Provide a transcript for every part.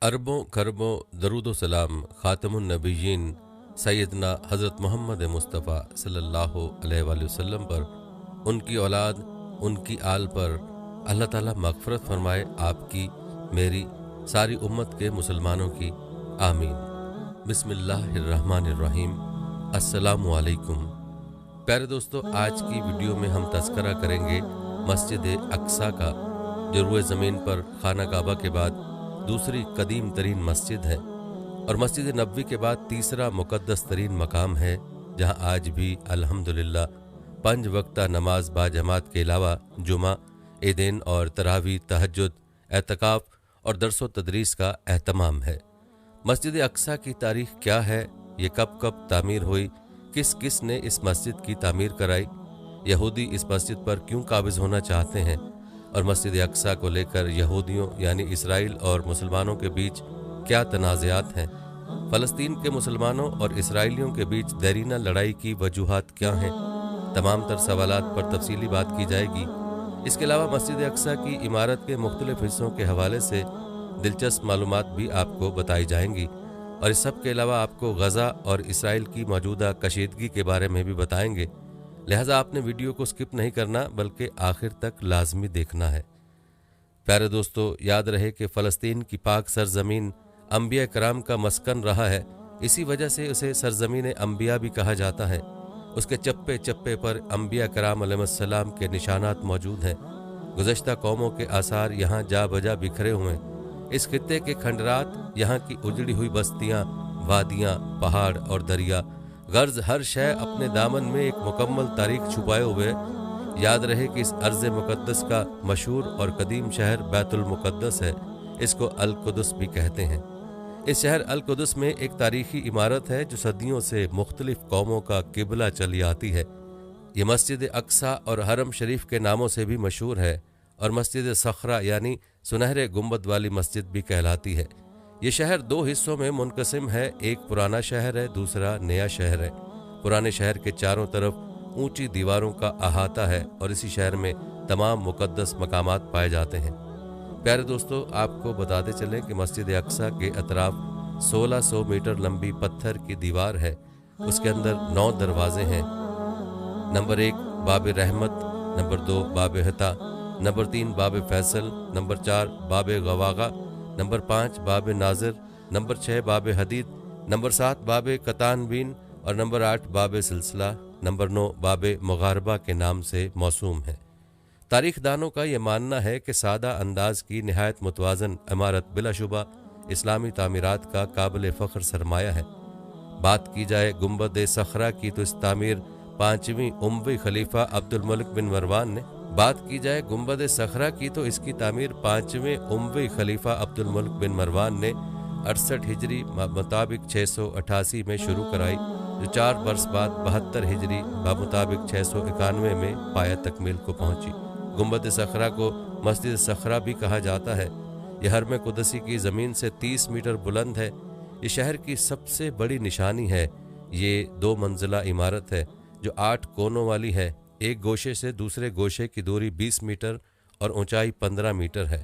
अरबों खरबों दरूद व सलाम ख़ातमुन नबिय्यीन सैयदना हज़रत मोहम्मद मुस्तफ़ा सल्लल्लाहु अलैहि वसल्लम पर, उनकी औलाद, उनकी आल पर अल्लाह ताला मग़फ़िरत फ़रमाए। आपकी, मेरी, सारी उम्मत के मुसलमानों की आमीन। बिस्मिल्लाहिर्रहमानिर्रहीम। अस्सलामु अलैकुम। प्यारे दोस्तों, आज की वीडियो में हम तज़किरा करेंगे मस्जिद अक़सा का, जो रुए ज़मीन पर खाना काबा के बाद दूसरी कदीम तरीन मस्जिद है और मस्जिद नबवी के बाद तीसरा मुक़द्दस तरीन मकाम है, जहाँ आज भी अल्हम्दुलिल्लाह 5 वक्ता नमाज बाजमात के अलावा जुमा, ईदैन और तरावी, तहज्जुद, एतकाफ़ और दर्स व तदरीस का एहतमाम है। मस्जिद अक़सा की तारीख़ क्या है, ये कब कब तामीर हुई, किस किस ने इस मस्जिद की तामीर कराई, यहूदी इस मस्जिद पर क्यों काबिज़ होना चाहते हैं और मस्जिद अक़सा को लेकर यहूदियों यानी इसराइल और मुसलमानों के बीच क्या तनाज़ात हैं, फ़लस्तीन के मुसलमानों और इसराइलियों के बीच देरीना लड़ाई की वजूहात क्या हैं, तमाम तर सवालात पर तफसीली बात की जाएगी। इसके अलावा मस्जिद अक़सा की इमारत के मुख्तलिफ़ हिस्सों के हवाले से दिलचस्प मालूमात भी आपको बताई जाएंगी और इस सब के अलावा आपको गज़ा और इसराइल की मौजूदा कशीदगी के बारे में भी बताएंगे। लिहाजा आपने वीडियो को स्किप नहीं करना बल्कि आखिर तक लाजमी देखना है। प्यारे दोस्तों, याद रहे कि फ़लस्तीन की पाक सरज़मीन अंबिया कराम का मस्कन रहा है, इसी वजह से उसे सरज़मीन अंबिया भी कहा जाता है। उसके चप्पे चप्पे पर अंबिया कराम अलैहिस्सलाम के निशानात मौजूद हैं। गुज़श्ता कौमों के आसार यहाँ जा बजा बिखरे हुए हैं। इस खित्ते के खंडरात, यहाँ की उजड़ी हुई बस्तियाँ, वादियाँ, पहाड़ और दरिया, गर्ज हर शय अपने दामन में एक मुकम्मल तारीख छुपाए हुए। याद रहे कि इस अर्ज़ मुक़द्दस का मशहूर और कदीम शहर बैतुल मुक़द्दस है। इसको अल कुदस भी कहते हैं। इस शहर अल कुदस में एक तारीख़ी इमारत है जो सदियों से मुख्तलिफ़ कौमों का किबला चली आती है। ये मस्जिद अक़सा और हरम शरीफ के नामों से भी मशहूर है और मस्जिद सखरा यानी सुनहरे गुंबद वाली मस्जिद भी कहलाती है। ये शहर 2 हिस्सों में मुनक़सिम है, एक पुराना शहर है, दूसरा नया शहर है। पुराने शहर के चारों तरफ ऊंची दीवारों का अहाता है और इसी शहर में तमाम मुक़द्दस मकामात पाए जाते हैं। प्यारे दोस्तों, आपको बताते चलें कि मस्जिद अक़सा के अतराफ 1600 मीटर लंबी पत्थर की दीवार है। उसके अंदर 9 दरवाजे हैं। नंबर 1 बाब रहमत, नंबर 2 बाब हता, नंबर 3 बाब फैसल, नंबर 4 बाब गवागा, नंबर 5 बाब नाज़िर, नंबर 6 बाब हदीद, नंबर 7 बाब कतानबीन और नंबर 8 बाब सिलसिला, नंबर 9 बाब मुगारबा के नाम से मौसूम है। तारीख दानों का ये मानना है कि सादा अंदाज की नहायत मुतवाज़न इमारत बिलाशुबा इस्लामी तामीरात का काबिल फ़ख्र सरमाया है। बात की जाए गुंबद सखरा की तो इस तामीर 5वीं उमवी खलीफा अब्दुल मलिक बिन मरवान ने गुंबद सखरा की तो इसकी तामीर 5वें उमवी खलीफा अब्दुल मलिक बिन मरवान ने 68 हिजरी मुताबिक 688 में शुरू कराई, जो 4 बरस बाद 72 हिजरी मुताबिक 691 में पाया तकमील को पहुंची। गुंबद सखरा को मस्जिद सखरा भी कहा जाता है। यह हरम कुदसी की ज़मीन से 30 मीटर बुलंद है। ये शहर की सबसे बड़ी निशानी है। ये 2 मंजिला इमारत है जो 8 कोनों वाली है। एक गोशे से दूसरे गोशे की दूरी 20 मीटर और ऊंचाई 15 मीटर है।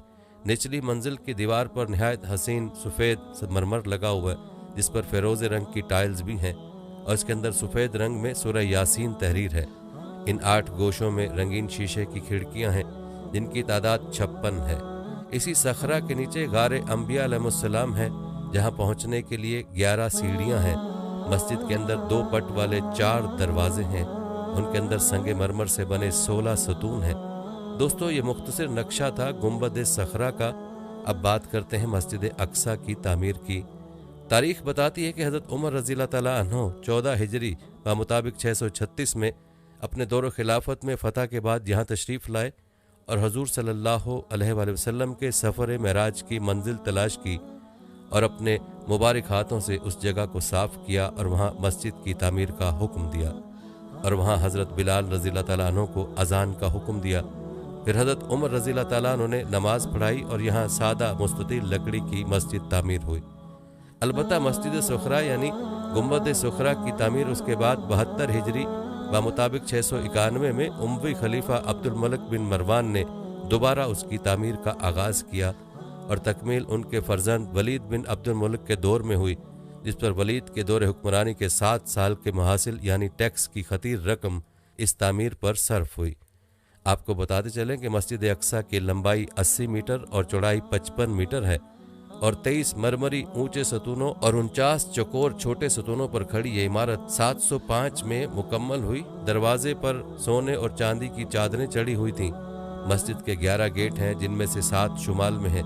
निचली मंजिल की दीवार पर नहायत हसीन सफ़ेद संगमरमर लगा हुआ है, जिस पर फ़िरोज़े रंग की टाइल्स भी हैं और इसके अंदर सफ़ेद रंग में सूरह यासीन तहरीर है। इन 8 गोशों में रंगीन शीशे की खिड़कियां हैं, जिनकी तादाद 56 है। इसी सखरा के नीचे गारे अंबिया अलैहिस्सलाम है, जहां पहुंचने के लिए 11 सीढ़ियां हैं। मस्जिद के अंदर 2 पट वाले 4 दरवाजे हैं। उनके अंदर संगे मरमर से बने 16 सतून हैं। दोस्तों, ये मुख्तसर नक्शा था गुंबद सखरा का। अब बात करते हैं मस्जिद अक़सा की तामीर की। तारीख़ बताती है कि हज़रत उमर रज़ियल्लाहु तआला अन्हु 14 हिजरी मुताबिक 636 में अपने दौर खिलाफत में फ़तह के बाद यहाँ तशरीफ़ लाए और हजूर सल्लल्लाहु अलैहि वसल्लम के सफ़र मेराज की मंजिल तलाश की और अपने मुबारक हाथों से उस जगह को साफ़ किया और वहाँ मस्जिद की तामीर का हुक्म दिया और वहाँ हज़रत बिलाल रज़ियल्लाहु तआला अन्हु को अज़ान का हुक्म दिया। फिर हज़रत उमर रज़ियल्लाहु तआला अन्हु ने नमाज पढ़ाई और यहाँ सादा मुस्ततील लकड़ी की मस्जिद तामीर हुई। अलबत्ता मस्जिद सखरा यानी गुंबद सखरा की तामीर उसके बाद 72 हिजरी मुताबिक 691 में उमवी खलीफा अब्दुल मलिक बिन मरवान ने दोबारा उसकी तामीर का आगाज़ किया और तकमील उनके फर्जंद वलीद बिन अब्दुल मुल्क के दौर में हुई, जिस पर वलीद के दौर हुक्मरानी के 7 साल के महासिल यानी टैक्स की खतीर रकम इस तामीर पर सर्फ हुई। आपको बताते चलें कि मस्जिद अक्सा की लंबाई 80 मीटर और चौड़ाई 55 मीटर है और 23 मरमरी ऊंचे सतूनों और 49 चौकोर छोटे सतूनों पर खड़ी ये इमारत 705 में मुकम्मल हुई। दरवाजे पर सोने और चांदी की चादरें चढ़ी हुई थीं। मस्जिद के 11 गेट हैं, जिनमें से 7 शुमाल में हैं।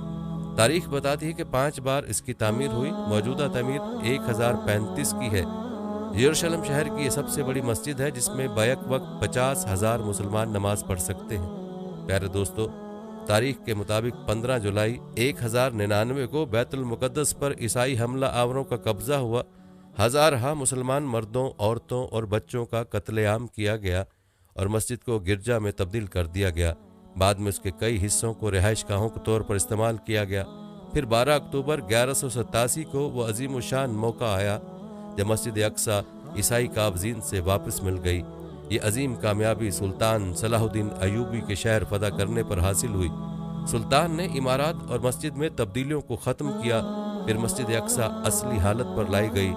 तारीख बताती है कि 5 बार इसकी तामीर हुई। मौजूदा तामीर 1035 की है। यरूशलेम शहर की ये सबसे बड़ी मस्जिद है, जिसमें बैक वक्त 50,000 मुसलमान नमाज पढ़ सकते हैं। प्यारे दोस्तों, तारीख के मुताबिक 15 जुलाई 1099 को बैतुल मुकद्दस पर ईसाई हमला आवरों का कब्जा हुआ। हजारहा मुसलमान मर्दों, औरतों और बच्चों का कत्लेआम किया गया और मस्जिद को गिरजा में तब्दील कर दिया गया। बाद में उसके कई हिस्सों को रिहाइशगाहों के तौर पर इस्तेमाल किया गया। फिर 12 अक्टूबर 1187 को वो अजीम शान मौका आया जब मस्जिद अक्सा ईसाई काबजीन से वापस मिल गई। ये अजीम कामयाबी सुल्तान सलाहुद्दीन अयूबी के शहर फतह करने पर हासिल हुई। सुल्तान ने इमारत और मस्जिद में तब्दीलियों को ख़त्म किया। फिर मस्जिद अक्सा असली हालत पर लाई गई।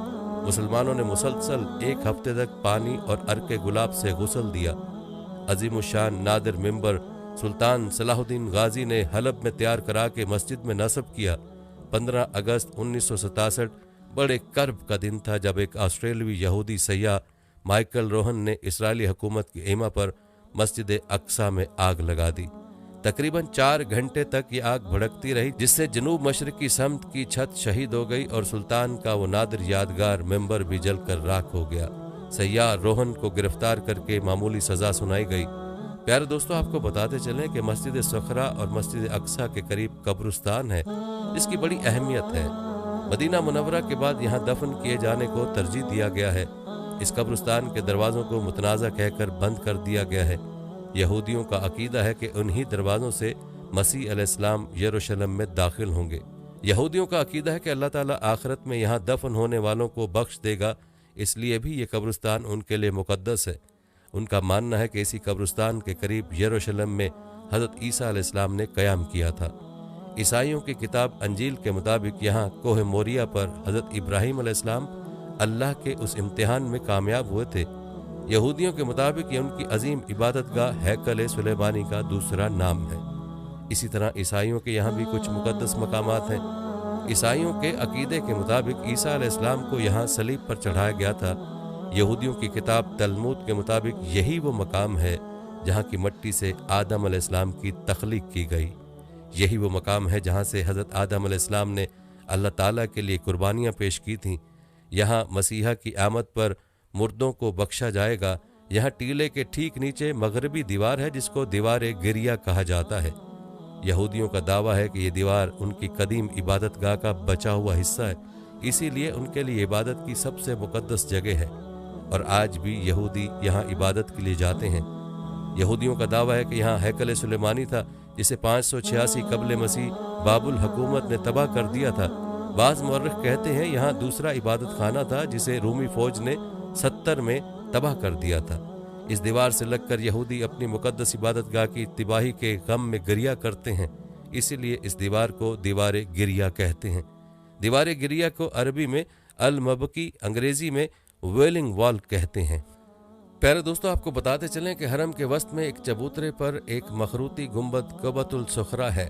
मुसलमानों ने मुसलसल 1 हफ्ते तक पानी और अर्के गुलाब से गुस्ल दिया। अजीम शान नादिर मिंबर सुल्तान सलाहुद्दीन गाजी ने हलब में तैयार करा के मस्जिद में नस्ब किया। 15 अगस्त 1967 बड़े कर्ब का दिन था जब एक ऑस्ट्रेलियावी यहूदी सयाह माइकल रोहन ने इस्राएली हुकूमत की एमा पर मस्जिद अक्सा में आग लगा दी। तकरीबन 4 घंटे तक ये आग भड़कती रही, जिससे जनूब मशरकी समत की छत शहीद हो गई और सुल्तान का वो नादिर यादगार मेंबर भी जलकर राख हो गया। सयाह रोहन को गिरफ्तार करके मामूली सजा सुनाई गई। प्यारे दोस्तों, आपको बताते चलें कि मस्जिद सखरा और मस्जिद अक्सा के करीब कब्रिस्तान है, जिसकी बड़ी अहमियत है। मदीना मुनव्वरा के बाद यहाँ दफन किए जाने को तरजीह दिया गया है। इस कब्रिस्तान के दरवाज़ों को मुतनाज़ा कहकर बंद कर दिया गया है। यहूदियों का अकीदा है कि उन्हीं दरवाज़ों से मसीह अलैहिस्सलाम यरूशलेम में दाखिल होंगे। यहूदियों का अकीदा है कि अल्लाह ताला आखिरत में यहाँ दफन होने वालों को बख्श देगा, इसलिए भी ये कब्रिस्तान उनके लिए मुकद्दस है। उनका मानना है कि इसी कब्रिस्तान के करीब यरूशलेम में हज़रत ईसा अलैहिस्सलाम ने क़याम किया था। ईसाइयों की किताब अंजील के मुताबिक यहाँ कोह मोरिया पर हज़रत इब्राहीम अलैहिस्सलाम अल्लाह के उस इम्तिहान में कामयाब हुए थे। यहूदियों के मुताबिक ये उनकी अजीम इबादतगाह हैकल सुलेमानी का दूसरा नाम है। इसी तरह ईसाइयों के यहाँ भी कुछ मुकद्दस मकामात हैं। ईसाइयों के अकीदे के मुताबिक ईसा अलैहिस्सलाम को यहाँ सलीब पर चढ़ाया गया था। यहूदियों की किताब तलमूद के मुताबिक यही वो मकाम है जहाँ की मट्टी से आदम अलैहिस्सलाम की तख्लीक की गई। यही वो मकाम है जहाँ से हज़रत आदम अलैहिस्सलाम ने अल्लाह ताला के लिए कुर्बानियाँ पेश की थीं। यहाँ मसीहा की आमद पर मुर्दों को बख्शा जाएगा। यहाँ टीले के ठीक नीचे मगरबी दीवार है, जिसको दीवार गिरिया कहा जाता है। यहूदियों का दावा है कि ये दीवार उनकी कदीम इबादतगाह का बचा हुआ हिस्सा है, इसीलिए उनके लिए इबादत की सबसे मुकद्दस जगह है और आज भी यहूदी यहाँ इबादत के लिए जाते हैं। यहूदियों का दावा है कि यहाँ हैकल सुलेमानी था, जिसे 586 कबल मसीह बाबुल हुकूमत ने तबाह कर दिया था। बाज़ मुअर्रिख कहते हैं यहाँ दूसरा इबादत खाना था, जिसे रूमी फौज ने 70 में तबाह कर दिया था। इस दीवार से लगकर यहूदी अपनी मुकद्दस इबादतगाह की तिबाही के गम में गिरिया करते हैं, इसीलिए इस दीवार को दीवार गिरिया कहते हैं। दीवार गिरिया को अरबी में अल मबकी, अंग्रेजी में वेलिंग वॉल कहते हैं। प्यारे दोस्तों, आपको बताते चलें कि हरम के वस्त में एक चबूतरे पर एक मखरूती गुंबद कबतुल सुखरा है।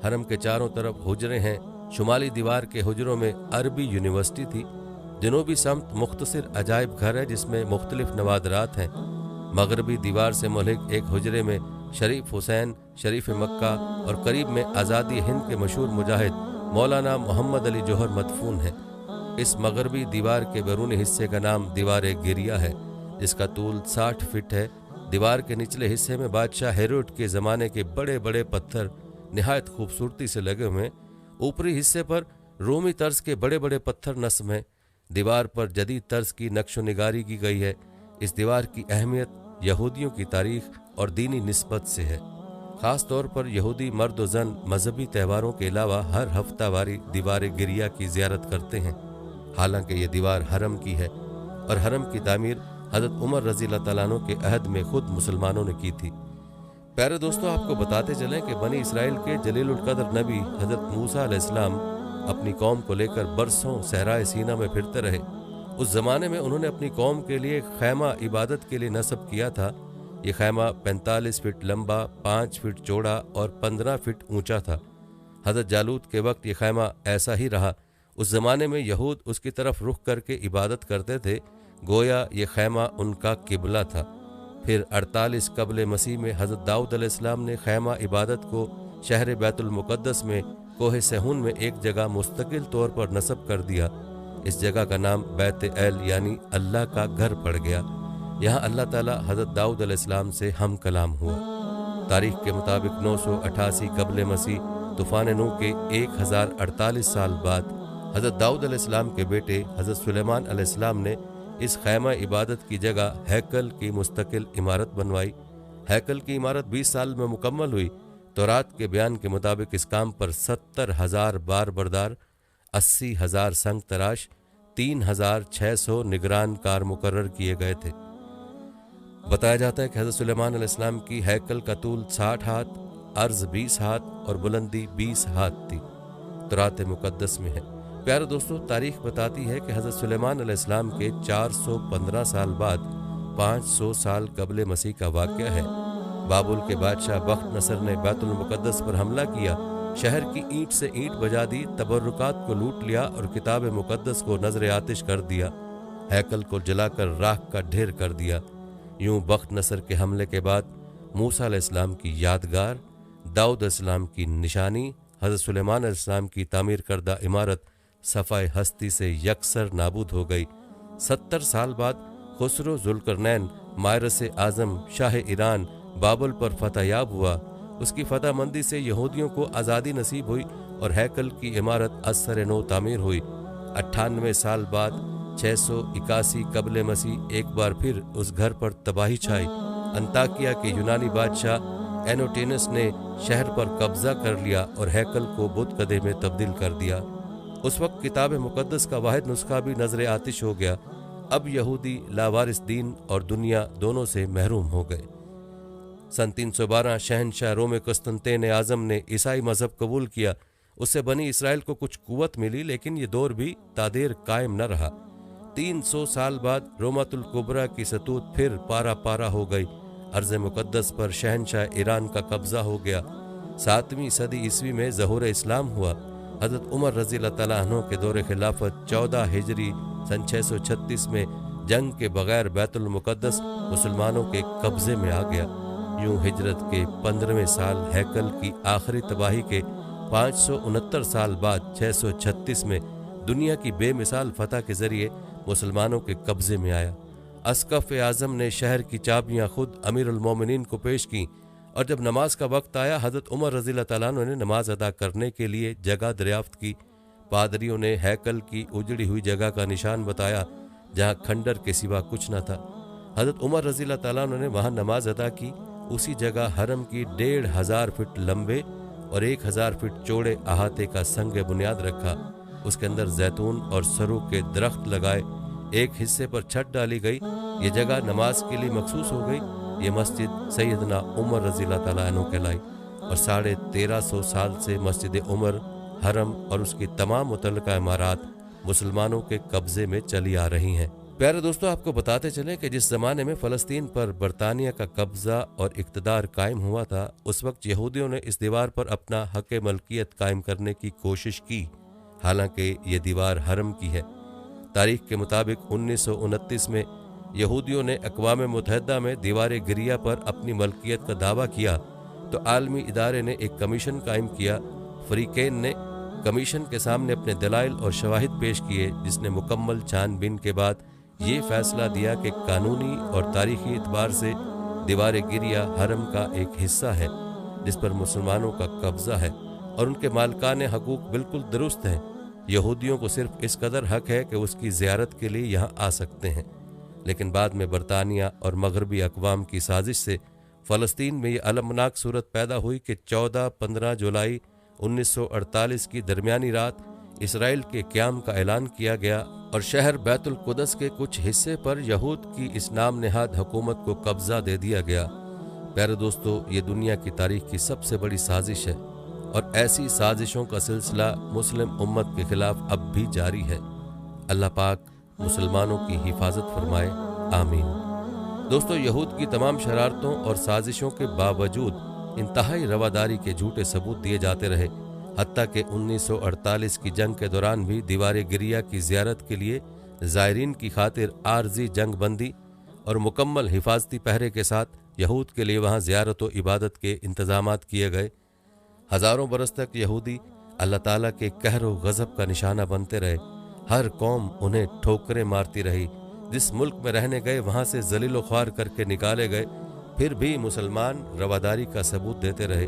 हरम के चारों तरफ हुजरे हैं। शुमाली दीवार के हुजरों में अरबी यूनिवर्सिटी थी। जनूबी समत मुख्तसर अजायब घर है, जिसमें मुख्तलिफ नवादरात हैं। मगरबी दीवार से मुल्हिक एक हुजरे में शरीफ हुसैन, शरीफ मक्का और करीब में आज़ादी हिंद के मशहूर मुजाहिद मौलाना मोहम्मद अली जौहर मदफून है। इस मगरबी दीवार के बैरूनी हिस्से का नाम दीवार गिरिया है, जिसका तूल 60 फीट है। दीवार के निचले हिस्से में बादशाह हेरोड के ज़माने के बड़े बड़े पत्थर निहायत खूबसूरती से लगे हुए हैं। ऊपरी हिस्से पर रोमी तर्ज के बड़े बड़े पत्थर नस्ब हैं। दीवार पर जदीद तर्ज की नक्शो निगारी की गई है। इस दीवार की अहमियत यहूदियों की तारीख और दीनी निस्बत से है। ख़ास तौर पर यहूदी मर्द व ज़न मजहबी त्यौहारों के अलावा हर हफ्तावारी दीवार गिरिया की ज़ियारत करते हैं। हालांकि ये दीवार हरम की है और हरम की तामीर हज़रत उमर रज़ी अल्लाह तआला अन्हु के अहद में खुद मुसलमानों ने की थी। प्यारे दोस्तों, आपको बताते चलें कि बनी इसराइल के जलीलुल कद्र नबी हज़रत मूसा अलैहिस्सलाम अपनी कौम को लेकर बरसों सहराए सीना में फिरते रहे। उस ज़माने में उन्होंने अपनी कौम के लिए खैमा इबादत के लिए नस्ब किया था। ये खैमा 45 फीट लंबा, 5 फीट चौड़ा और 15 फीट ऊंचा था। हज़रत जालूत के वक्त ये खैमा ऐसा ही रहा। उस ज़माने में यहूद उसकी तरफ रुख करके इबादत करते थे, गोया ये खैमा उनका किबला था। फिर 48 कबल मसीह में हज़रत दाऊद अलैहिस्सलाम ने खैमा इबादत को शहर बैतुल मुक़द्दस में कोह सहून में एक जगह मुस्तकिल तौर पर नस्ब कर दिया। इस जगह का नाम बैत एल यानी अल्लाह का घर पड़ गया। यहाँ अल्लाह ताला हज़रत दाऊद अलैहिस्सलाम से हम कलाम हुआ। तारीख के मुताबिक 988 कबल मसीह तूफ़ान नूह के 1048 साल बाद हज़रत दाऊद अलैहिस्सलाम के बेटे हज़रत सुलेमान अलैहिस्सलाम ने इस खैमा इबादत की जगह हैकल की मुस्तकिल इमारत बनवाई। हैकल की इमारत 20 साल में मुकम्मल हुई। तौरात के बयान के मुताबिक इस काम पर 70,000 बार बरदार, 80,000 संग तराश, 3,600 निगरान कार मुकर्रर किए गए थे। बताया जाता है कि हज़रत सुलेमान अलैहिस्सलाम की हैकल का तूल 60 हाथ, अर्ज 20 हाथ और बुलंदी 20 हाथ थी। तौरात मुकद्दस में है। प्यारे दोस्तों, तारीख बताती है कि हज़रत सुलेमान अलैहिस्सलाम के 415 साल बाद 500 साल कबल मसीह का वाक़या है। बाबुल के बादशाह बख्त नसर ने बैतुल मुक़द्दस पर हमला किया, शहर की ईंट से ईंट बजा दी, तबर्रुकात को लूट लिया और किताब मुक़द्दस को नजर आतिश कर दिया। हैकल को जलाकर राख का ढेर कर दिया। यूं बख्त नसर के हमले के बाद मूसा अलैहिस्सलाम की यादगार, दाऊद अलैहिस्सलाम की निशानी, हज़रत सुलेमान अलैहिस्सलाम की तामीर करदा इमारत सफ़ाए हस्ती से यकसर नाबूद हो गई। 70 साल बाद खुसरो ज़ुल्करनैन मायरस आज़म शाह ईरान बाबुल पर फतहयाब हुआ। उसकी फतह मंदी से यहूदियों को आज़ादी नसीब हुई और हैकल की इमारत असर नो तामीर हुई। 98 साल बाद 681 कबल मसीह एक बार फिर उस घर पर तबाही छाई। अंताकिया के यूनानी बादशाह एनोटेनस ने शहर पर कब्जा कर लिया और हैकल को बुत कदे में तब्दील कर दिया। उस वक्त किताब मुक़द्दस का वाहिद नुस्खा भी नजर आतिश हो गया। अब यहूदी लावारिस दीन और दुनिया दोनों से महरूम हो गए। सन 312 शहनशाह रोम कुस्तुनतैन आज़म ने ईसाई मजहब कबूल किया। उससे बनी इसराइल को कुछ कुव्वत मिली, लेकिन ये दौर भी तादेर कायम न रहा। 300 साल बाद रोमातुल कुबरा की सतूत फिर पारा पारा हो गई। अर्ज़ मुक़द्दस पर शहनशाह ईरान का कब्जा हो गया। 7वीं सदी ईस्वी में ज़हूर इस्लाम हुआ। हज़रत उमर रज़ी अल्लाह तआला अन्हु के दौरे खिलाफत 14 हिजरी सन 636 में जंग के बगैर बैतुल मुक़द्दस मुसलमानों के कब्जे में आ गया। यूं हिजरत के 15वें साल हैकल की आखिरी तबाही के 569 साल बाद 636 में दुनिया की बेमिसाल फतह के जरिए मुसलमानों के कब्जे में आया। अस्कफ आज़म ने शहर की चाबियां खुद अमीरुल मोमिनीन को पेश की और जब नमाज का वक्त आया, हज़रत उमर रज़ी अल्लाह तआला अन्हु ने नमाज अदा करने के लिए जगह दरियाफ्त की। पादरियों ने हैकल की उजड़ी हुई जगह का निशान बताया जहां खंडर के सिवा कुछ न था। हज़रत उमर रज़ी अल्लाह तआला अन्हु ने वहां नमाज अदा की। उसी जगह हरम की 1,500 फीट लंबे और 1,000 फीट चौड़े अहाते का संग बुनियाद रखा। उसके अंदर जैतून और सरू के दरख्त लगाए। एक हिस्से पर छत डाली गई। ये जगह नमाज के लिए मखसूस हो गई। ये मस्जिद सैयदना उमर रज़ी अल्लाह तआला अन्हु कहलाई और 1350 साल से मस्जिद उमर, हरम और उसकी तमाम मुतल्लिका इमारात मुसलमानों के कब्जे में चली आ रही हैं। प्यारे दोस्तों, आपको बताते चलें कि जिस ज़माने में फ़लस्तीन पर बरतानिया का कब्ज़ा और इक़्तिदार कायम हुआ था, उस वक्त यहूदियों ने इस दीवार पर अपना हक़ मलकियत कायम करने की कोशिश की। हालांकि ये दीवार हरम की है। तारीख के मुताबिक 1929 में यहूदियों ने अक़वाम मुत्तहिदा में दीवार गिरिया पर अपनी मलकियत का दावा किया तो आलमी इदारे ने एक कमीशन कायम किया। फ़रीक़ैन ने कमीशन के सामने अपने दलाइल और शवाहिद पेश किए, जिसने मुकम्मल छानबीन के बाद ये फैसला दिया कि कानूनी और तारीखी एतबार से दीवार गिरिया हरम का एक हिस्सा है जिस पर मुसलमानों का कब्ज़ा है और उनके मालिकाने हकूक़ बिल्कुल दुरुस्त हैं। यहूदियों को सिर्फ इस कदर हक है कि उसकी ज़ियारत के लिए यहाँ आ सकते हैं। लेकिन बाद में बरतानिया और मगरबी अक़वाम की साजिश से फ़लस्तीन में ये अलमनाक सूरत पैदा हुई कि 14-15 जुलाई 1948 की दरमियानी रात इसराइल के क़याम का ऐलान किया गया और शहर बैतुल कुदस के कुछ हिस्से पर यहूद की इस नाम नेहाद हुकूमत को कब्ज़ा दे दिया गया। प्यारे दोस्तों, ये दुनिया की तारीख की सबसे बड़ी साजिश है और ऐसी साजिशों का सिलसिला मुस्लिम उम्मत के खिलाफ अब भी जारी है। अल्लाह पाक मुसलमानों की हिफाजत फरमाए, आमीन। दोस्तों, यहूद की तमाम शरारतों और साजिशों के बावजूद इंतहाई रवादारी के झूठे सबूत दिए जाते रहे। हत्ता कि 1948 की जंग के दौरान भी दीवार गिरिया की ज़ियारत के लिए ज़ायरीन की खातिर आर्जी जंग बंदी और मुकम्मल हिफाजती पहरे के साथ यहूद के लिए वहाँ ज़ियारत व इबादत के इंतज़ामात किए गए। हज़ारों बरस तक यहूदी अल्लाह ताला के कहर व गज़ब का निशाना बनते रहे। हर कौम उन्हें ठोकरें मारती रही। जिस मुल्क में रहने गए वहाँ से ज़लील व ख्वार करके निकाले गए, फिर भी मुसलमान रवादारी का सबूत देते रहे।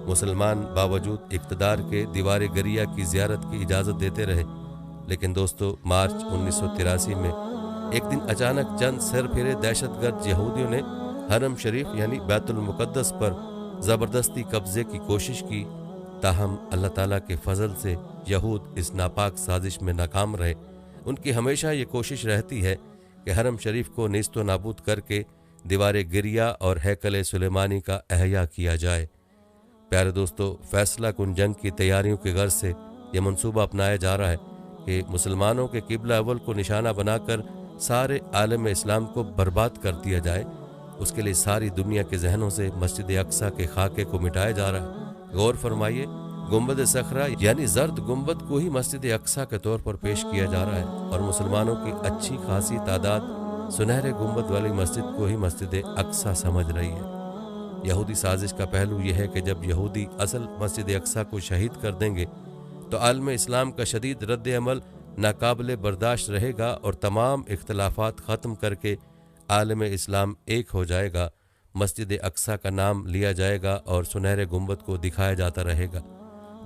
मुसलमान बावजूद इक़्तिदार के दीवार गरिया की ज़ियारत की इजाज़त देते रहे। लेकिन दोस्तों, मार्च 1983 में एक दिन अचानक चंद सिर फिरे दहशतगर्द यहूदियों ने हरम शरीफ यानी बैतुल मुक़द्दस पर ज़बरदस्ती कब्ज़े की कोशिश की। ताहम अल्लाह ताला के फजल से यहूद इस नापाक साजिश में नाकाम रहे। उनकी हमेशा ये कोशिश रहती है कि हरम शरीफ को नेस्तो नाबूद करके दीवार गिरिया और हैकल सुलेमानी का अहया किया जाए। प्यारे दोस्तों, फैसला कुन जंग की तैयारियों के गर्ज से यह मंसूबा अपनाया जा रहा है कि मुसलमानों के किबला अव्वल को निशाना बनाकर सारे आलम इस्लाम को बर्बाद कर दिया जाए। उसके लिए सारी दुनिया के जहनों से मस्जिद अक्सा के खाके को मिटाया जा रहा है। गौर फरमाइए, गुंबद सखरा यानी जर्द गुंबद को ही मस्जिद अक्सा के तौर पर पेश किया जा रहा है और मुसलमानों की अच्छी खासी तादाद सुनहरे गुंबद वाली मस्जिद को ही मस्जिद अक्सा समझ रही है। यहूदी साजिश का पहलू यह है कि जब यहूदी असल मस्जिद अक्सा को शहीद कर देंगे तो आलम इस्लाम का शदीद रद्द अमल नाकाबिले बर्दाश्त रहेगा और तमाम इख्तलाफात ख़त्म करके आलम इस्लाम एक हो जाएगा। मस्जिद अक्सा का नाम लिया जाएगा और सुनहरे गुंबद को दिखाया जाता रहेगा।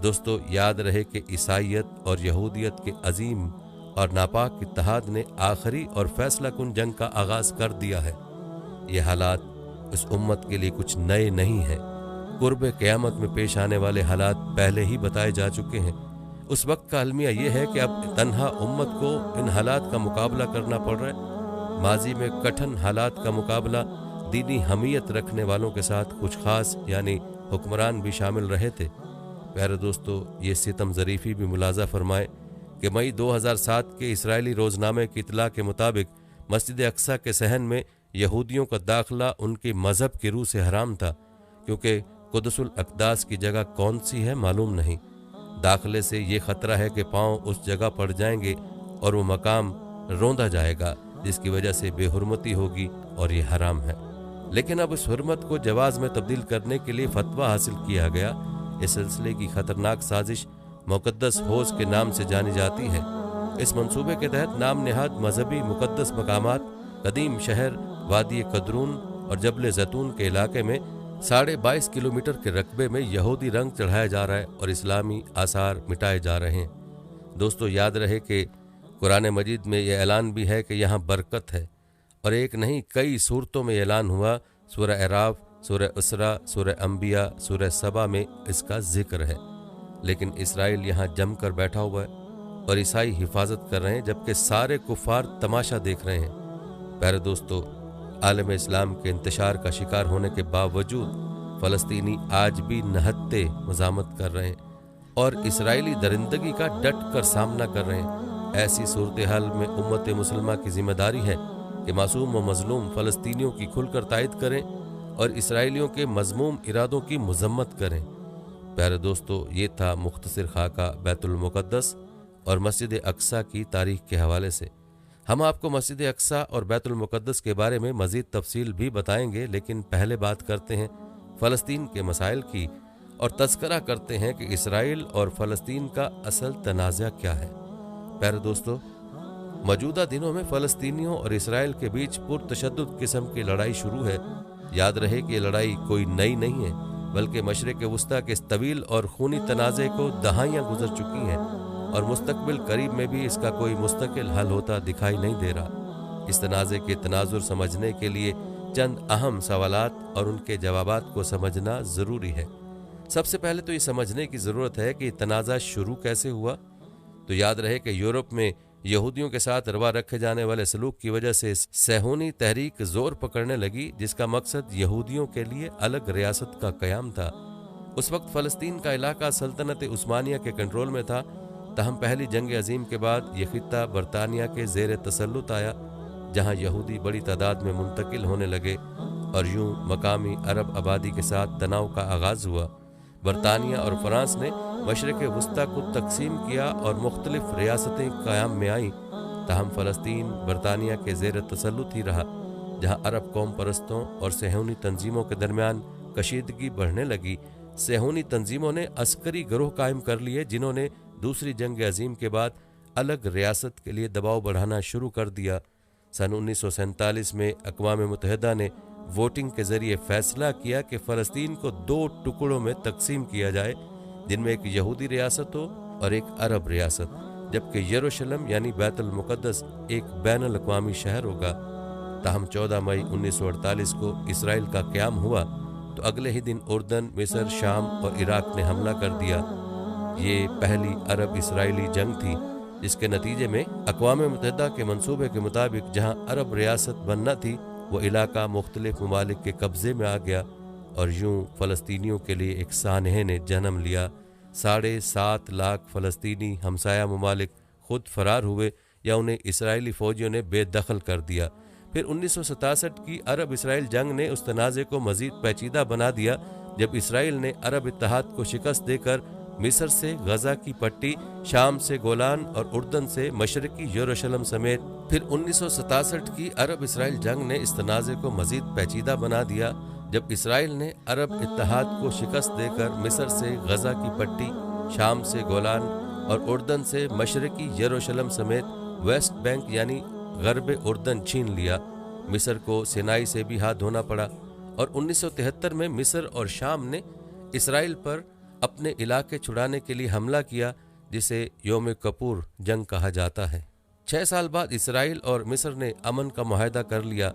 दोस्तों, याद रहे कि ईसाईयत और यहूदियत के अजीम और नापाक इत्तेहाद ने आखिरी और फैसला कुन जंग का आगाज़ कर दिया है। ये हालात इस उम्मत के लिए कुछ नए नहीं हैं। कुर्ब क़यामत में पेश आने वाले हालात पहले ही बताए जा चुके हैं। उस वक्त का अलमिया ये है कि अब तन्हा उम्मत को इन हालात का मुकाबला करना पड़ रहा है। माजी में कठिन हालात का मुकाबला दीनी हमीयत रखने वालों के साथ कुछ खास यानी हुक्मरान भी शामिल रहे थे। प्यारे दोस्तों, ये सितम ज़रीफ़ी भी मुलाजा फरमाए कि मई 2007 के इसराइली रोज़नामे की इतला के मुताबिक मस्जिद अक्सा के सहन में यहूदियों का दाखिला उनके मज़हब की रूह से हराम था, क्योंकि कुदसुल अक़दास की जगह कौन सी है मालूम नहीं। दाखिले से ये ख़तरा है कि पाँव उस जगह पड़ जाएंगे और वो मकाम रौंदा जाएगा, जिसकी वजह से बेहुरमती होगी और ये हराम है। लेकिन अब इस हुर्मत को जवाज़ में तब्दील करने के लिए फतवा हासिल किया गया। इस सिलसिले की ख़तरनाक साजिश मुक़द्दस हौज़ के नाम से जानी जाती है। इस मंसूबे के तहत नाम नहाद मजहबी मुक़द्दस मकामात कदीम शहर वादी कदरून और जबल जैतून के इलाके में 22.5 किलोमीटर के रकबे में यहूदी रंग चढ़ाया जा रहा है और इस्लामी आसार मिटाए जा रहे हैं। दोस्तों, याद रहे कि कुरान मजीद में यह ऐलान भी है कि यहाँ बरकत है, और एक नहीं कई सूरतों में ऐलान हुआ। सूरह अराफ, सूरह उसरा, सूरह अंबिया, सूरह सबा में इसका जिक्र है। लेकिन इसराइल यहाँ जम कर बैठा हुआ है और ईसाई हिफाजत कर रहे हैं, जबकि सारे कुफार तमाशा देख रहे हैं। प्यारे दोस्तों, आलम इस्लाम के इंतशार का शिकार होने के बावजूद फ़लस्तीनी आज भी नहत्ते मज़ामत कर रहे हैं और इसराइली दरिंदगी का डट कर सामना कर रहे हैं। ऐसी सूरत हाल में उम्मत मुसलमा की जिम्मेदारी है कि मासूम व मजलूम फ़लस्तीनियों की खुलकर तायद करें और इसराइलियों के मज़मूम इरादों की मजम्मत करें। प्यारे दोस्तों, ये था मुख्तसर खाका बैतुल मुक़द्दस और मस्जिद अक्सा की तारीख़ के हवाले से। हम आपको मस्जिद अक्सा और बैतुल मुक़द्दस के बारे में मज़ीद तफसील भी बताएंगे, लेकिन पहले बात करते हैं फ़लस्तीन के मसाइल की और तज़किरा करते हैं कि इसराइल और फ़लस्तीन का असल तनाज़ा क्या है। प्यारे दोस्तों, मौजूदा दिनों में फ़लस्तीनियों और इसराइल के बीच पुरतशद्दुद किस्म की लड़ाई शुरू है। याद रहे कि ये लड़ाई कोई नई नहीं है, बल्कि मशरिक़ वस्ता के इस तवील और खूनी तनाज़े को दहाइयाँ गुजर चुकी हैं और मुस्तकबिल करीब में भी इसका कोई मुस्तकिल हल होता दिखाई नहीं दे रहा। इस तनाज़े के तनाजुर समझने के लिए चंद अहम सवालात और उनके जवाबात को समझना ज़रूरी है। सबसे पहले तो ये समझने की ज़रूरत है कि तनाज़ा शुरू कैसे हुआ। तो याद रहे कि यूरोप में यहूदियों के साथ रवा रखे जाने वाले सलूक की वजह से सहूनी तहरीक जोर पकड़ने लगी, जिसका मकसद यहूदियों के लिए अलग रियासत का कयाम था। उस वक्त फ़लस्तीन का इलाका सल्तनत उस्मानिया के कंट्रोल में था। तहम पहली जंग अजीम के बाद ये खित्ता बरतानिया के ज़ेर तसल्लुत आया, जहाँ यहूदी बड़ी तादाद में मुंतकिल होने लगे और यूं मकामी अरब आबादी के साथ तनाव का आगाज़ हुआ। बरतानिया और फ्रांस ने मशरक़ वस्ता को तकसीम किया और मुख्तलिफ रियासतें क़याम में आईं। ताहम फ़लस्तीन बरतानिया के ज़ेर तसल्लुत ही रहा, जहाँ अरब कौम परस्तों और सहूनी तंजीमों के दरमियान कशीदगी बढ़ने लगी। सहूनी तंजीमों ने अस्करी गिरोह कायम कर लिए, जिन्होंने दूसरी जंग अजीम के बाद अलग रियासत के लिए दबाव बढ़ाना शुरू कर दिया। सन 1947 में अक़वाम मुत्तहिदा ने वोटिंग के ज़रिए फ़ैसला किया कि फ़लस्तीन को 2 टुकड़ों में तकसीम किया जाए, जिनमें एक यहूदी रियासत हो और एक अरब रियासत, जबकि यरूशलेम यानी बैतुल मुक़द्दस एक बैनुल अक़वामी शहर होगा। ताहम 14 मई 1948 को इसराइल का क़याम हुआ तो अगले ही दिन उर्दन, मिस्र, शाम और इराक ने हमला कर दिया। ये पहली अरब इसराइली जंग थी, जिसके नतीजे में अक़वाम मुत्तहिदा के मंसूबे के मुताबिक जहाँ अरब रियासत बनना थी, वो इलाका मुख्तलिफ ममालिक के कब्ज़े में आ गया और यूं फ़लस्तीनियों के लिए एक सानहे ने जन्म लिया। 7.5 लाख फ़लस्तीनी हमसाया ममालिक खुद फरार हुए या उन्हें इसराइली फ़ौजियों ने बेदखल कर दिया। फिर 1967 की अरब इसराइल जंग ने उस तनाज़े को मज़ीद पेचीदा बना दिया, जब इसराइल ने अरब इत्तेहाद को शिकस्त देकर मिस्र से गजा की पट्टी, शाम से गोलान और उर्दन से मशरकी यरूशलेम समेत फिर 1967 की अरब इसराइल जंग ने इस तनाज़े को मज़ीद पेचीदा बना दिया, जब इसराइल ने अरब इत्तेहाद को शिकस्त देकर मिस्र से गजा की पट्टी, शाम से गोलान और उर्दन से मशरकी यरूशलेम समेत वेस्ट बैंक यानी गरब उर्दन छीन लिया। मिस्र को सिनाई से भी हाथ धोना पड़ा और 1973 में मिस्र और शाम ने इसराइल पर अपने इलाके छुड़ाने के लिए हमला किया, जिसे योम कपूर जंग कहा जाता है। 6 साल बाद इसराइल और मिस्र ने अमन का मुआहदा कर लिया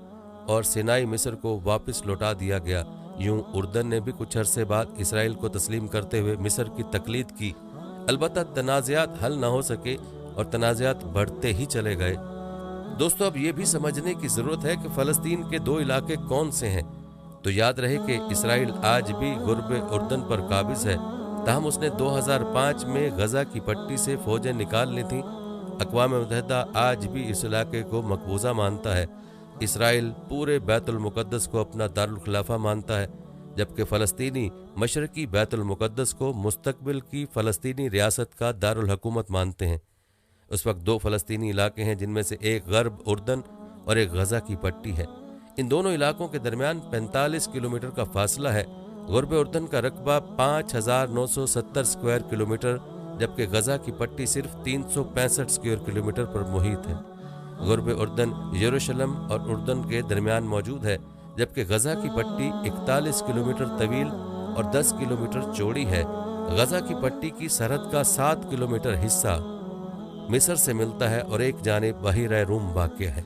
और सिनाई मिस्र को वापस लौटा दिया गया। यूं उर्दन ने भी कुछ अरसे बाद इसराइल को तस्लीम करते हुए मिस्र की तकलीद की। अलबत्ता तनाज़ात हल न हो सके और तनाज़ात बढ़ते ही चले गए। दोस्तों, अब ये भी समझने की ज़रूरत है कि फ़लस्तीन के 2 इलाके कौन से हैं। तो याद रहे कि इसराइल आज भी गुर्ब उर्दन पर काबिज़ है। ताहम उसने 2005 में गजा की पट्टी से फ़ौजें निकाल ली थीं। अक़वाम मुत्तहिदा आज भी इस इलाके को मकबूजा मानता है। इसराइल पूरे बैतुल मुक़द्दस को अपना दारुल खिलाफा मानता है, जबकि फ़लस्तीनी मशरकी बैतुल मुक़द्दस को मुस्तक़बिल की फ़लस्तीनी रियासत का दारुल हुकूमत मानते हैं। उस वक्त 2 फ़लस्तीनी इलाके हैं, जिनमें से एक गर्ब उर्दन और एक गजा की पट्टी है। इन दोनों इलाकों के दरमियान 45 किलोमीटर का फासला है। गुर्ब उर्दन का रकबा 5970 स्क्वायर किलोमीटर, जबकि गजा की पट्टी सिर्फ 365 स्क्वायर किलोमीटर पर मुहित है। गुर्ब उर्दन यरूशलेम और उर्दन के दरमियान मौजूद है, जबकि गजा की पट्टी 41 किलोमीटर तवील और 10 किलोमीटर चौड़ी है। गजा की पट्टी की सरहद का 7 किलोमीटर हिस्सा मिस्र से मिलता है और एक जानिब बहिर रूम वाक़या है।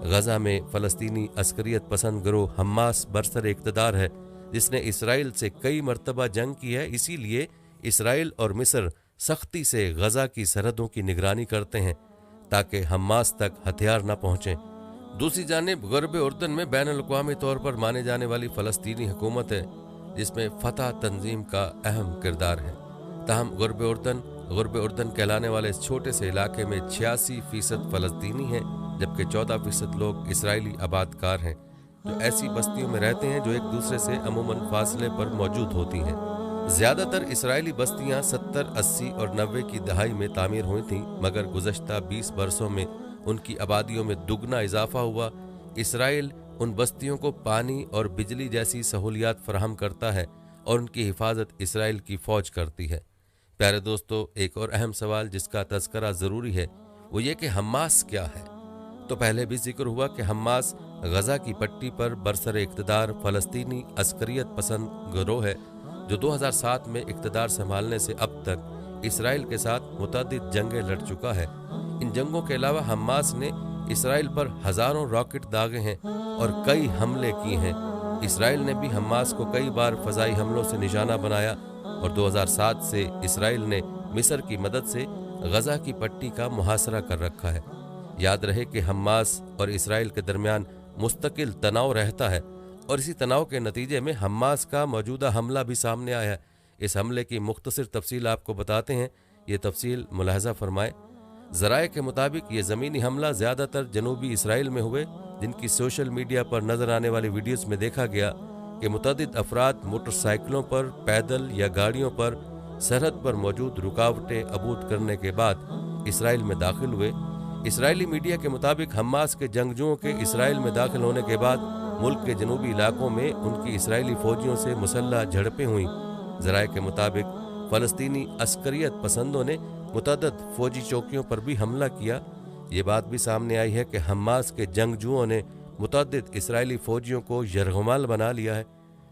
गजा में फ़लस्तीनी अस्करियत पसंद गिरोह हमास बरसर इक़्तिदार है, जिसने इसराइल से कई मरतबा जंग की है। इसीलिए इसराइल और मिस्र सख्ती से गजा की सरहदों की निगरानी करते हैं ताकि हमास तक हथियार न पहुँचें। दूसरी जानिब गुर्ब उर्दन में बैनुल-अक़वामी तौर पर माने जाने वाली फ़लस्तीनी हुकूमत है, जिसमें फ़तह तंजीम का अहम किरदार है। ताहम गुर्ब उर्दन कहलाने वाले इस छोटे से इलाके में 86% फ़लस्तीनी हैं, जबकि 14% लोग इसराइली आबादकार हैं, जो ऐसी बस्तियों में रहते हैं जो एक दूसरे से अमूमन फासले पर मौजूद होती हैं। ज़्यादातर इसराइली बस्तियां 70, 80 और 90 की दहाई में तामीर हुई थीं, मगर गुज़श्ता 20 बरसों में उनकी आबादियों में दुगना इजाफा हुआ। इसराइल उन बस्तियों को पानी और बिजली जैसी सहूलियात फराहम करता है और उनकी हिफाजत इसराइल की फ़ौज करती है। प्यारे दोस्तों, एक और अहम सवाल जिसका तज़किरा ज़रूरी है वो ये कि हमास क्या है। तो पहले भी जिक्र हुआ कि हमास गजा की पट्टी पर बरसर इक़्तिदार फ़लस्तीनी अस्करियत पसंद गिरोह है, जो 2007 में इक़्तिदार संभालने से अब तक इसराइल के साथ मुतअद्दिद जंगें लड़ चुका है। इन जंगों के अलावा हमास ने इसराइल पर हज़ारों रॉकेट दागे हैं और कई हमले किए हैं। इसराइल ने भी हमास को कई बार फ़ज़ाई हमलों से निशाना बनाया और 2007 से इसराइल ने मिस्र की मदद से गजा की पट्टी का मुहासरा कर रखा है। याद रहे कि हमास और इसराइल के दरमियान मुस्तकिल तनाव रहता है और इसी तनाव के नतीजे में हमास का मौजूदा हमला भी सामने आया है। इस हमले की मुख्तसर तफसील आपको बताते हैं, ये तफसील मुलाहजा फरमाएं। ज़राए के मुताबिक ये ज़मीनी हमला ज़्यादातर जनूबी इसराइल में हुए, जिनकी सोशल मीडिया पर नज़र आने वाली वीडियोज़ में देखा गया कि मुतअद्दिद अफराद मोटरसाइकिलों पर, पैदल या गाड़ियों पर सरहद पर मौजूद रुकावटें अबूर करने के बाद इसराइल में दाखिल हुए। इसराइली मीडिया के मुताबिक हमास के जंगजुओं के इसराइल में दाखिल होने के बाद मुल्क के जनूबी इलाकों में उनकी इसराइली फौजियों से मुसल्लह झड़पें हुई। ज़राए के मुताबिक फ़लस्तीनी अस्करियत पसंदों ने मुतअद्दिद फौजी चौकियों पर भी हमला किया। ये बात भी सामने आई है कि हमास के जंगजुओं ने मुतअद्दिद इसराइली फौजियों को यरगमाल बना लिया है।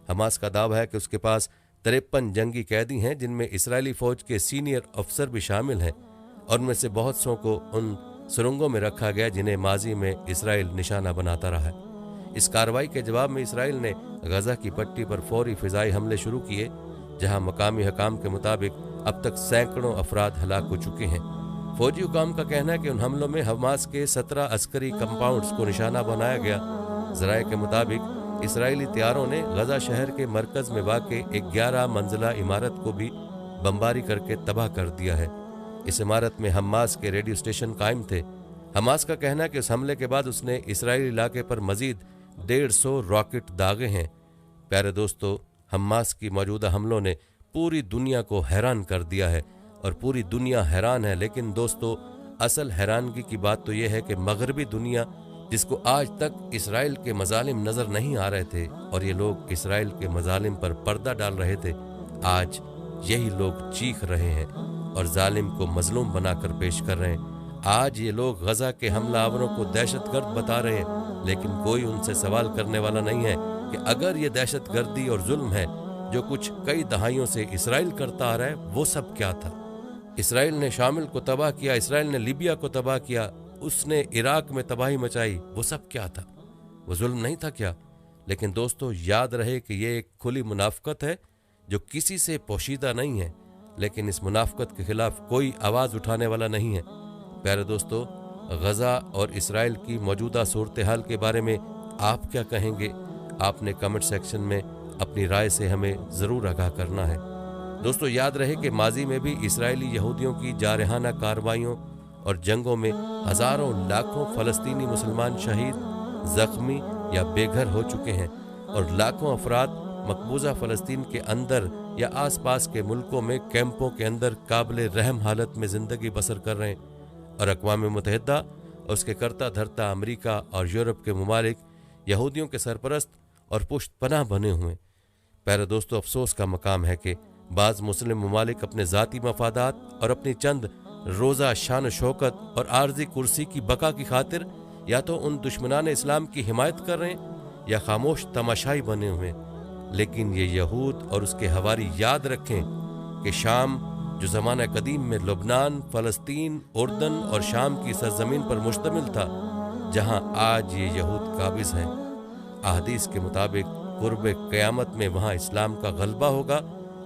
हमास का दावा है कि उसके पास 53 जंगी कैदी हैं, जिनमें इसराइली फ़ौज के सीनियर अफसर भी शामिल हैं और उनमें से बहुत सौ को उन सुरंगों में रखा गया जिन्हें माजी में इसराइल निशाना बनाता रहा है। इस कार्रवाई के जवाब में इसराइल ने गजा की पट्टी पर फौरी फ़िज़ाई हमले शुरू किए, जहां मकामी हकाम के मुताबिक अब तक सैकड़ों अफराद हलाक हो चुके हैं। फौजी हुकाम का कहना है कि उन हमलों में हमास के 17 अस्करी कंपाउंड्स को निशाना बनाया गया। ज़राए के मुताबिक इसराइली तैयारों ने गजा शहर के मरकज़ में वाक़े एक 11 मंजिला इमारत को भी बमबारी करके तबाह कर दिया है। इस इमारत में हमास के रेडियो स्टेशन कायम थे। हमास का कहना है कि उस हमले के बाद उसने इसराइली इलाके पर मजीद 150 रॉकेट दागे हैं। प्यारे दोस्तों, हमास की मौजूदा हमलों ने पूरी दुनिया को हैरान कर दिया है और पूरी दुनिया हैरान है। लेकिन दोस्तों, असल हैरानगी की बात तो यह है कि मगरबी दुनिया, जिसको आज तक इसराइल के मजालिम नज़र नहीं आ रहे थे और ये लोग इसराइल के मजालिम पर पर्दा डाल रहे थे, आज यही लोग चीख रहे हैं और जालिम को मजलूम बनाकर पेश कर रहे हैं। आज ये लोग गजा के हमलावरों को दहशतगर्द बता रहे हैं, लेकिन कोई उनसे सवाल करने वाला नहीं है कि अगर ये दहशतगर्दी और जुल्म है जो कुछ कई दहाइयों से इसराइल करता आ रहा है, वो सब क्या था। इसराइल ने शामिल को तबाह किया, इसराइल ने लीबिया को तबाह किया, उसने इराक में तबाही मचाई, वो सब क्या था? वो जुल्म नहीं था क्या? लेकिन दोस्तों, याद रहे कि ये एक खुली मुनाफकत है जो किसी से पोशीदा नहीं है, लेकिन इस मुनाफकत के खिलाफ कोई आवाज़ उठाने वाला नहीं है। प्यारे दोस्तों, गजा और इसराइल की मौजूदा सूरत हाल के बारे में आप क्या कहेंगे? आपने कमेंट सेक्शन में अपनी राय से हमें ज़रूर आगाह करना है। दोस्तों, याद रहे कि माजी में भी इसराइली यहूदियों की जारहाना कार्रवाइयों और जंगों में हज़ारों लाखों फ़लस्तीनी मुसलमान शहीद, ज़ख्मी या बेघर हो चुके हैं और लाखों अफराद मकबूजा फ़लस्तीन के अंदर या आसपास के मुल्कों में कैंपों के अंदर काबिल रहम हालत में ज़िंदगी बसर कर रहे हैं। और अक़वाम मुत्तहिदा और उसके करता धरता अमेरिका और यूरोप के ममालिक यहूदियों के सरपरस्त और पुष्ट पनाह बने हुए। प्यारे दोस्तों, अफसोस का मकाम है कि बाज़ मुस्लिम ममालिक अपने ज़ाती मफादात और अपनी चंद रोज़ा शान शौकत और आर्जी कुर्सी की बका की खातिर या तो उन दुश्मनान इस्लाम की हिमायत कर रहे हैं या खामोश तमाशाई बने हुए। लेकिन ये यहूद और उसके हवारी याद रखें कि शाम जो ज़माना कदीम में लुबनान, फ़लस्तीन, उर्दन और शाम की सरज़मीन पर मुश्तमिल था, जहाँ आज ये यहूद काबिज़ हैं, अहदीस के मुताबिक कुर्ब क़यामत में वहाँ इस्लाम का गलबा होगा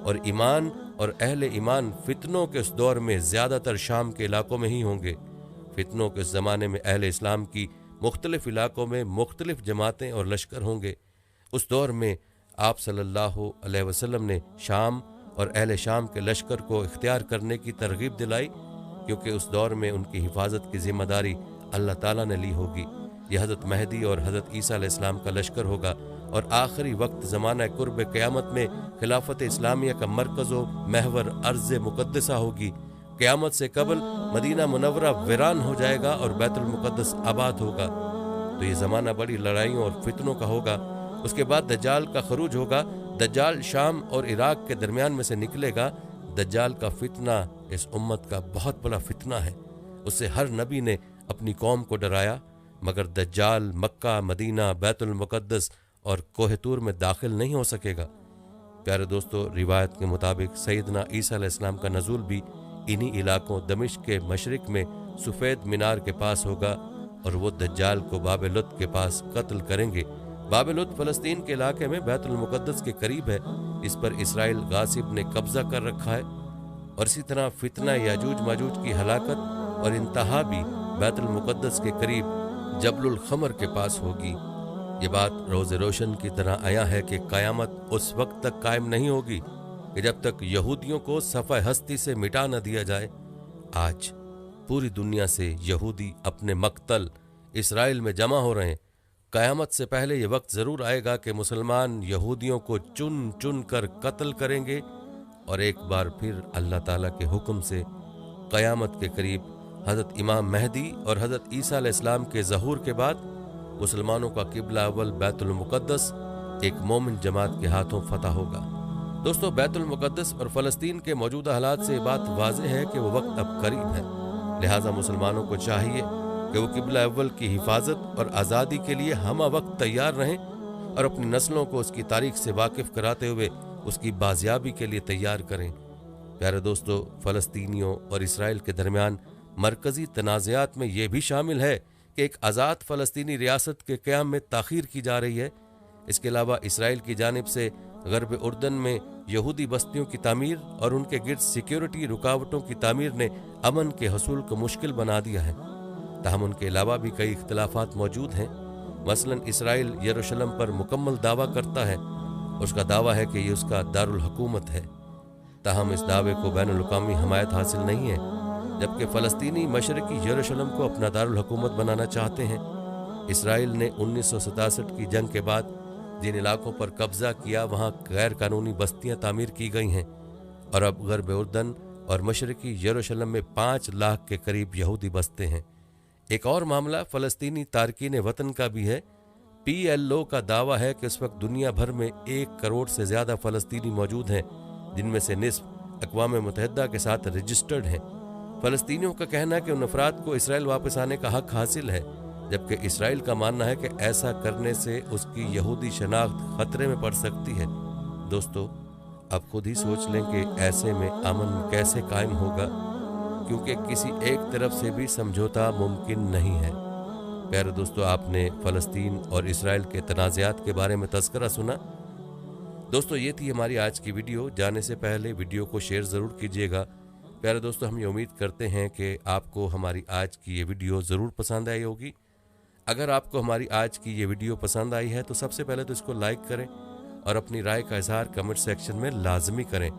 और ईमान और अहले ईमान फितनों के उस दौर में ज़्यादातर शाम के इलाकों में ही होंगे। फितनों के उस ज़माने में अहले इस्लाम की मुख्तलिफ इलाकों में मुख्तलिफ जमातें और लश्कर होंगे। उस दौर में आप सल्लल्लाहु अलैहि वसल्लम ने शाम और अहले शाम के लश्कर को इख्तियार करने की तरगीब दिलाई, क्योंकि उस दौर में उनकी हिफाजत की जिम्मेदारी अल्लाह ताला ने ली होगी। यह हज़रत महदी और हज़रत ईसा अलैहिस्सलाम का लश्कर होगा और आखिरी वक्त ज़माना कुर्ब क़यामत में खिलाफत इस्लामिया का मरकज़ व महवर अर्ज़ मुक़द्दसा होगी। क़यामत से कबल मदीना मुनव्वरा वीरान हो जाएगा और बैतुल मुक़द्दस आबाद होगा। तो ये ज़माना बड़ी लड़ाइयों और फितनों का होगा। उसके बाद दज्जाल का खरूज होगा। दज्जाल शाम और इराक के दरमियान में से निकलेगा। दज्जाल का फितना इस उम्मत का बहुत बड़ा फितना है। उससे हर नबी ने अपनी कौम को डराया, मगर दज्जाल मक्का, मदीना, बैतुल मुक़द्दस और कोह तूर में दाखिल नहीं हो सकेगा। प्यारे दोस्तों, रिवायत के मुताबिक सैयदना ईसा अलैहिस्सलाम का नज़ूल भी इन्हीं इलाकों दमिश्क के मशरिक में सफ़ेद मीनार के पास होगा और वो दज्जाल को बाब लुत के पास कत्ल करेंगे। बाब लुत फ़लस्तीन के इलाके में बैतुल मुक़द्दस के करीब है। इस पर इसराइल गासिब ने कब्ज़ा कर रखा है। और इसी तरह फितना याजूज माजूज की हलाकत और इंतहा भी बैतुल मुक़द्दस के करीब जबलुल खमर के पास होगी। ये बात रोज़ रोशन की तरह आया है कि क़यामत उस वक्त तक कायम नहीं होगी कि जब तक यहूदियों को सफ़े हस्ती से मिटा न दिया जाए। आज पूरी दुनिया से यहूदी अपने मक्तल इसराइल में जमा हो रहे हैं। क़यामत से पहले ये वक्त ज़रूर आएगा कि मुसलमान यहूदियों को चुन चुन कर कत्ल करेंगे और एक बार फिर अल्लाह ताला के हुक्म से क़यामत के करीब हज़रत इमाम महदी और हज़रत ईसा अलैहिस्सलाम के ज़हूर के बाद मुसलमानों का किबला अव्वल बैतुल मुक़द्दस एक मोमिन जमात के हाथों फतह होगा। दोस्तों, बैतुल मुक़द्दस और फ़लस्तीन के मौजूदा हालात से बात वाज़ेह है कि वो वक्त अब करीब है। लिहाजा मुसलमानों को चाहिए कि वो किबला अव्वल की हिफाजत और आज़ादी के लिए हमा वक्त तैयार रहें और अपनी नस्लों को उसकी तारीख से वाकिफ़ कराते हुए उसकी बाजियाबी के लिए तैयार करें। प्यारे दोस्तों, फ़लस्तीनियों और इसराइल के दरमियान मरकज़ी तनाज़ात में ये भी शामिल है कि एक आज़ाद फ़लस्तीनी रियासत के क़याम में ताख़ीर की जा रही है। इसके अलावा इसराइल की जानिब से ग़र्ब उर्दन में यहूदी बस्तियों की तामीर और उनके गिर्द सिक्योरिटी रुकावटों की तामीर ने अमन के हसूल को मुश्किल बना दिया है। ताहम उनके अलावा भी कई इख्तिलाफ़ात मौजूद हैं। मसलन इसराइल यरूशलेम पर मुकम्मल दावा करता है। उसका दावा है कि ये उसका दारुल हुकूमत है। ताहम इस दावे को बैनुल अक़वामी हमायत हासिल नहीं है, जबकि फ़लस्तीनी मशरक़ी यरूशलेम को अपना दारुल हुकूमत बनाना चाहते हैं। इसराइल ने 1967 की जंग के बाद जिन इलाकों पर कब्ज़ा किया वहाँ गैर कानूनी बस्तियाँ तामीर की गई हैं और अब ग़र्ब उर्दन और मशरक़ी यरूशलेम में 5 लाख के करीब यहूदी बसते हैं। एक और मामला फ़लस्तीनी तारकीन वतन का भी है। PLO का दावा है कि इस वक्त दुनिया भर में 1 करोड़ से ज़्यादा फ़लस्तीनी मौजूद हैं, जिनमें से निस्फ अक़वाम मुत्तहिदा के साथ रजिस्टर्ड हैं। फ़लस्तीनियों का कहना है कि उन अफराद को इसराइल वापस आने का हक हासिल है, जबकि इसराइल का मानना है कि ऐसा करने से उसकी यहूदी शनाख्त खतरे में पड़ सकती है। दोस्तों, अब खुद ही सोच लें कि ऐसे में अमन कैसे कायम होगा, क्योंकि किसी एक तरफ से भी समझौता मुमकिन नहीं है। प्यारे दोस्तों, आपने फ़लस्तीन और इसराइल के तनाज़ात के बारे में तज़किरा सुना। दोस्तों, ये थी हमारी आज की वीडियो। जाने से पहले वीडियो को शेयर ज़रूर कीजिएगा। प्यारे दोस्तों, हम ये उम्मीद करते हैं कि आपको हमारी आज की ये वीडियो ज़रूर पसंद आई होगी। अगर आपको हमारी आज की ये वीडियो पसंद आई है तो सबसे पहले तो इसको लाइक करें और अपनी राय का इज़हार कमेंट सेक्शन में लाजमी करें।